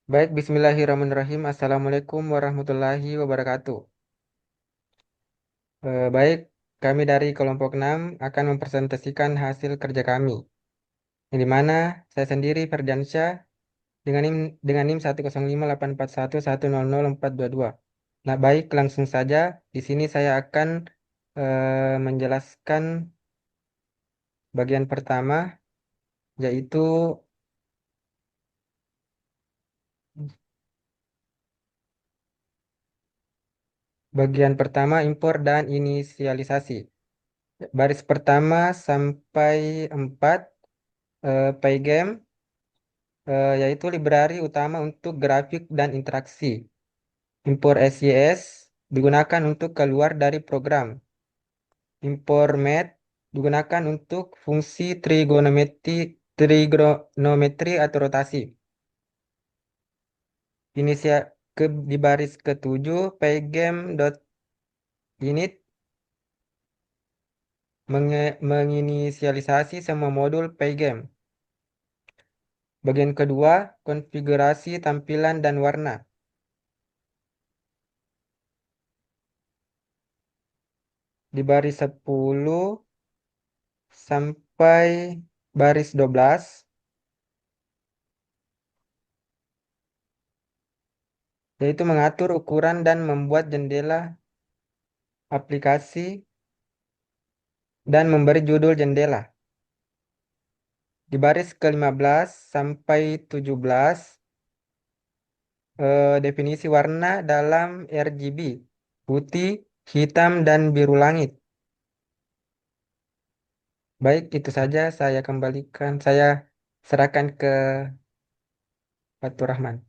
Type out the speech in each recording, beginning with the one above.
Baik, Bismillahirrahmanirrahim. Assalamualaikum warahmatullahi wabarakatuh. Baik, kami dari kelompok 6 akan mempresentasikan hasil kerja kami. Yang dimana saya sendiri Ferdiansyah dengan NIM 1058411000422. Nah, baik, langsung saja. Di sini saya akan menjelaskan bagian pertama, yaitu bagian pertama impor dan inisialisasi. Baris pertama sampai 4 Pygame yaitu library utama untuk grafik dan interaksi. Import SYS digunakan untuk keluar dari program. Import math digunakan untuk fungsi trigonometri atau rotasi. Di baris ketujuh pygame.init menginisialisasi semua modul Pygame. Bagian kedua, konfigurasi tampilan dan warna. Di baris 10 sampai baris 12, yaitu mengatur ukuran dan membuat jendela aplikasi dan memberi judul jendela. Di baris ke-15 sampai 17, definisi warna dalam RGB, putih, hitam, dan biru langit. Baik, itu saja saya serahkan ke Fatur Rahman.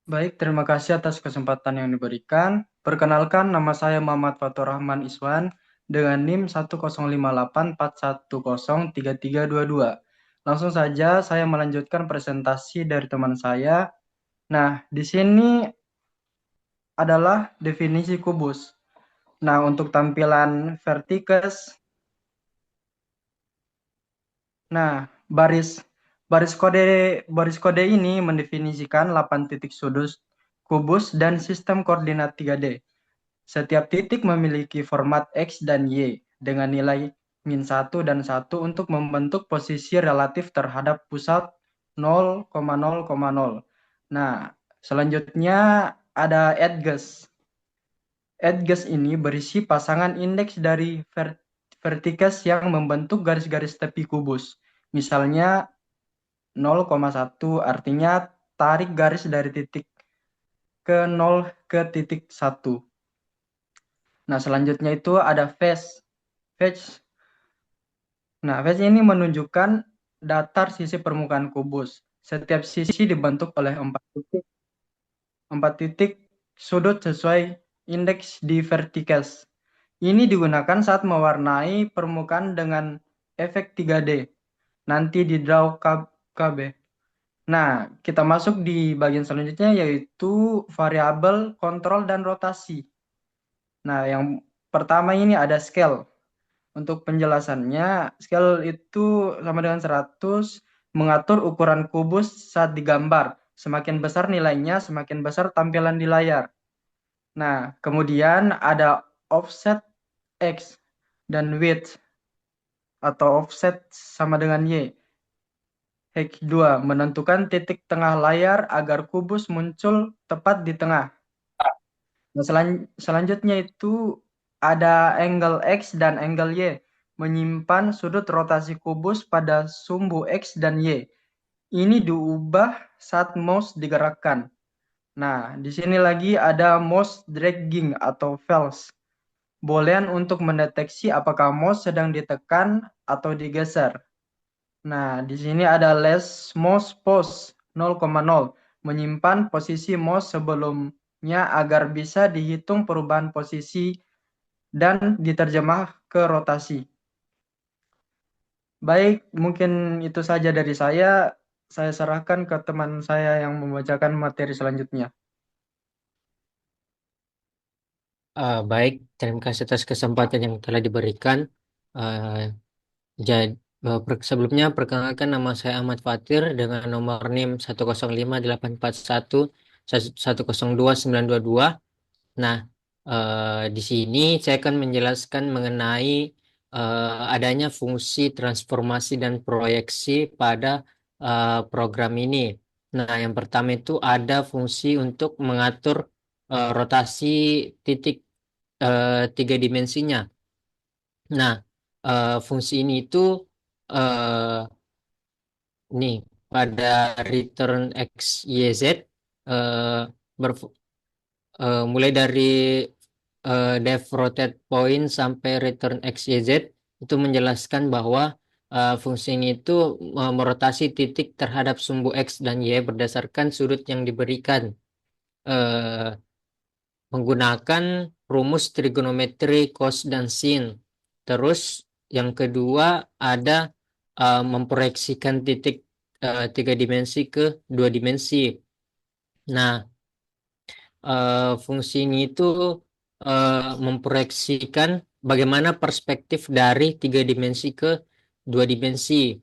Baik, terima kasih atas kesempatan yang diberikan. Perkenalkan, nama saya Muhammad Fatur Rahman Iswan dengan NIM 1058441033322. Langsung saja saya melanjutkan presentasi dari teman saya. Nah, di sini adalah definisi kubus. Nah, untuk tampilan vertikes, nah, baris kode ini mendefinisikan 8 titik sudut kubus dan sistem koordinat 3D. Setiap titik memiliki format X dan Y dengan nilai -1 dan 1 untuk membentuk posisi relatif terhadap pusat 0,0,0. Nah, selanjutnya ada edges. Edges ini berisi pasangan indeks dari vertices yang membentuk garis-garis tepi kubus. Misalnya 0,1 artinya tarik garis dari titik ke 0 ke titik 1. Nah, selanjutnya itu ada face. Face. Nah, face ini menunjukkan datar sisi permukaan kubus. Setiap sisi dibentuk oleh 4 titik sudut sesuai indeks di vertices. Ini digunakan saat mewarnai permukaan dengan efek 3D. Nanti di draw KB. Nah, kita masuk di bagian selanjutnya yaitu variabel kontrol dan rotasi. Nah, yang pertama ini ada scale. Untuk penjelasannya, scale itu sama dengan 100, mengatur ukuran kubus saat digambar. Semakin besar nilainya, semakin besar tampilan di layar. Nah, kemudian ada offset X dan width atau offset sama dengan Y. H2 menentukan titik tengah layar agar kubus muncul tepat di tengah. Nah, selanjutnya itu ada angle X dan angle Y, menyimpan sudut rotasi kubus pada sumbu X dan Y. Ini diubah saat mouse digerakkan. Nah, di sini lagi ada mouse dragging atau fails. Boolean untuk mendeteksi apakah mouse sedang ditekan atau digeser. Nah, di sini ada less mouse pose 0,0, menyimpan posisi mouse sebelumnya agar bisa dihitung perubahan posisi dan diterjemah ke rotasi. Baik, mungkin itu saja dari saya. Saya serahkan ke teman saya yang membacakan materi selanjutnya. Baik, terima kasih atas kesempatan yang telah diberikan. Uh, jadi, Sebelumnya, perkenalkan nama saya Ahmad Fatir dengan nomor NIM 1058411029222. Nah, di sini saya akan menjelaskan mengenai adanya fungsi transformasi dan proyeksi pada program ini. Nah, yang pertama itu ada fungsi untuk mengatur rotasi titik tiga dimensinya. Nah, fungsi ini itu eh, nih pada return x, y, z, eh, berfu- mulai dari depth rotate point sampai return x, y, z itu menjelaskan bahwa fungsi ini itu merotasi titik terhadap sumbu x dan y berdasarkan sudut yang diberikan eh, menggunakan rumus trigonometri cos dan sin. Terus yang kedua ada memproyeksikan titik tiga dimensi ke dua dimensi. Nah, fungsi ini itu memproyeksikan bagaimana perspektif dari tiga dimensi ke dua dimensi,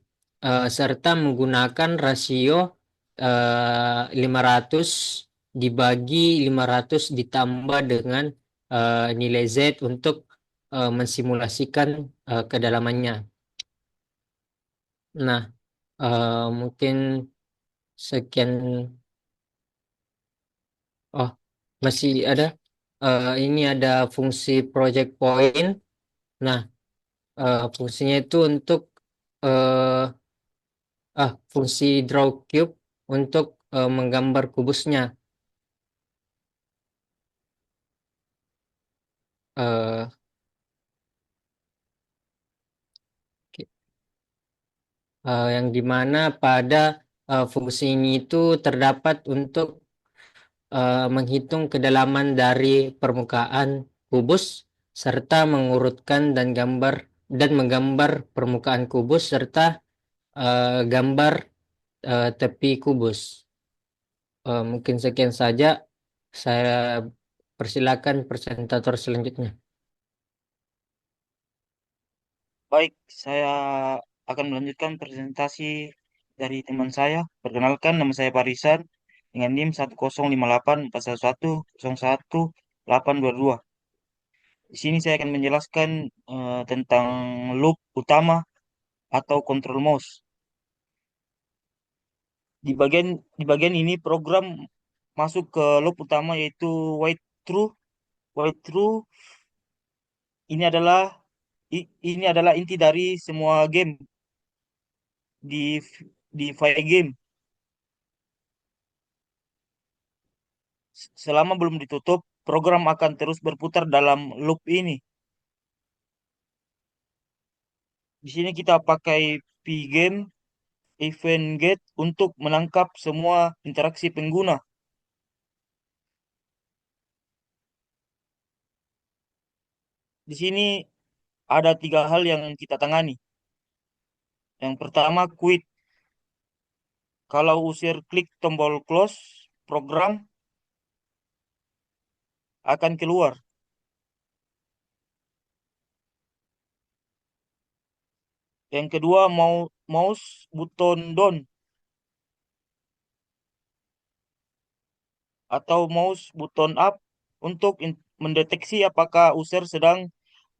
serta menggunakan rasio 500 dibagi 500 ditambah dengan nilai Z untuk mensimulasikan kedalamannya. Nah, mungkin sekian. Oh, masih ada. Ini ada fungsi project point. Nah, fungsinya itu untuk eh, fungsi draw cube untuk menggambar kubusnya. Eh, ki- yang dimana pada fungsi ini itu terdapat untuk menghitung kedalaman dari permukaan kubus serta mengurutkan dan menggambar permukaan kubus serta gambar tepi kubus. Mungkin sekian saja. Saya persilakan presentator selanjutnya. Baik, saya akan melanjutkan presentasi dari teman saya. Perkenalkan, nama saya Parisan dengan NIM 1058411010822. Di sini saya akan menjelaskan tentang loop utama atau control mouse. Di bagian ini program masuk ke loop utama yaitu white true. White true ini adalah ini adalah inti dari semua game di di file game. Selama belum ditutup, program akan terus berputar dalam loop ini. Di sini kita pakai pgame event get untuk menangkap semua interaksi pengguna. Di sini ada tiga hal yang kita tangani. Yang pertama, quit. Kalau user klik tombol close, program akan keluar. Yang kedua, mouse button down atau mouse button up untuk mendeteksi apakah user sedang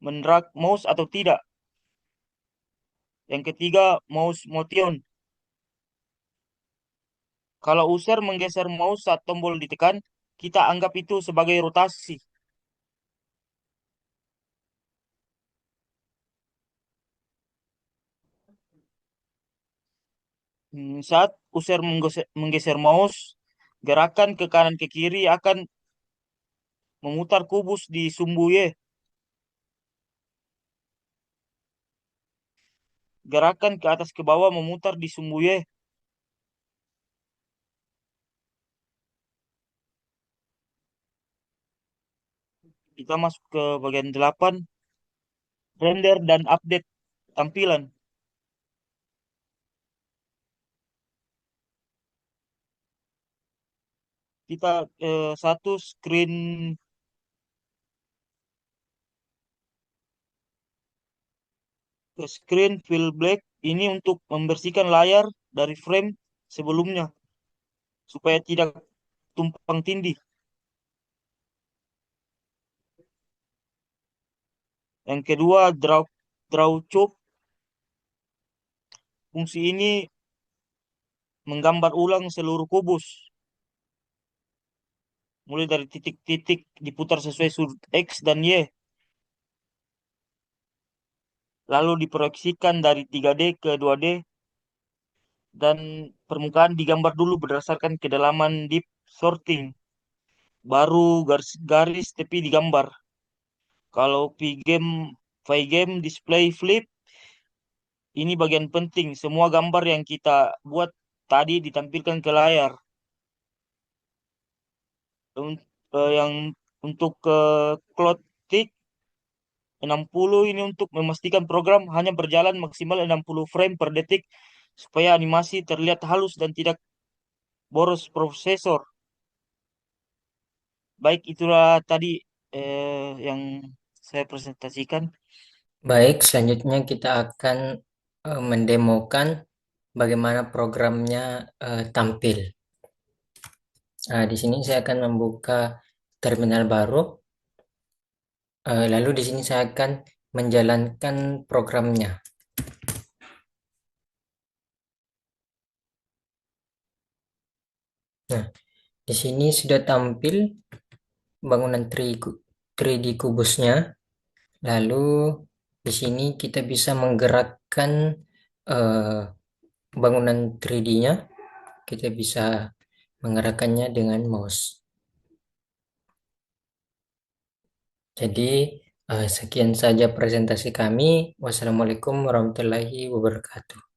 mendrag mouse atau tidak. Yang ketiga, mouse motion. Kalau user menggeser mouse saat tombol ditekan, kita anggap itu sebagai rotasi. Saat user menggeser mouse, gerakan ke kanan ke kiri akan memutar kubus di sumbu Y. Gerakan ke atas ke bawah memutar di sumbu Y. Kita masuk ke bagian 8, render dan update tampilan. Kita satu screen fill black ini untuk membersihkan layar dari frame sebelumnya supaya tidak tumpang tindih. Yang kedua, draw chop. Fungsi ini menggambar ulang seluruh kubus, mulai dari titik-titik diputar sesuai sudut X dan Y, lalu diproyeksikan dari 3D ke 2D, dan permukaan digambar dulu berdasarkan kedalaman deep sorting, baru garis tepi digambar. Kalau Pygame display flip, ini bagian penting. Semua gambar yang kita buat tadi ditampilkan ke layar. Yang untuk clock tick 60 ini untuk memastikan program hanya berjalan maksimal 60 frame per detik supaya animasi terlihat halus dan tidak boros prosesor. Baik, itulah tadi yang saya presentasikan. Baik, selanjutnya kita akan mendemokan bagaimana programnya tampil. Nah, di sini saya akan membuka terminal baru. Lalu di sini saya akan menjalankan programnya. Nah, di sini sudah tampil bangunan 3D kubusnya. Lalu di sini kita bisa menggerakkan bangunan 3D-nya. Kita bisa menggerakkannya dengan mouse. Jadi sekian saja presentasi kami. Wassalamualaikum warahmatullahi wabarakatuh.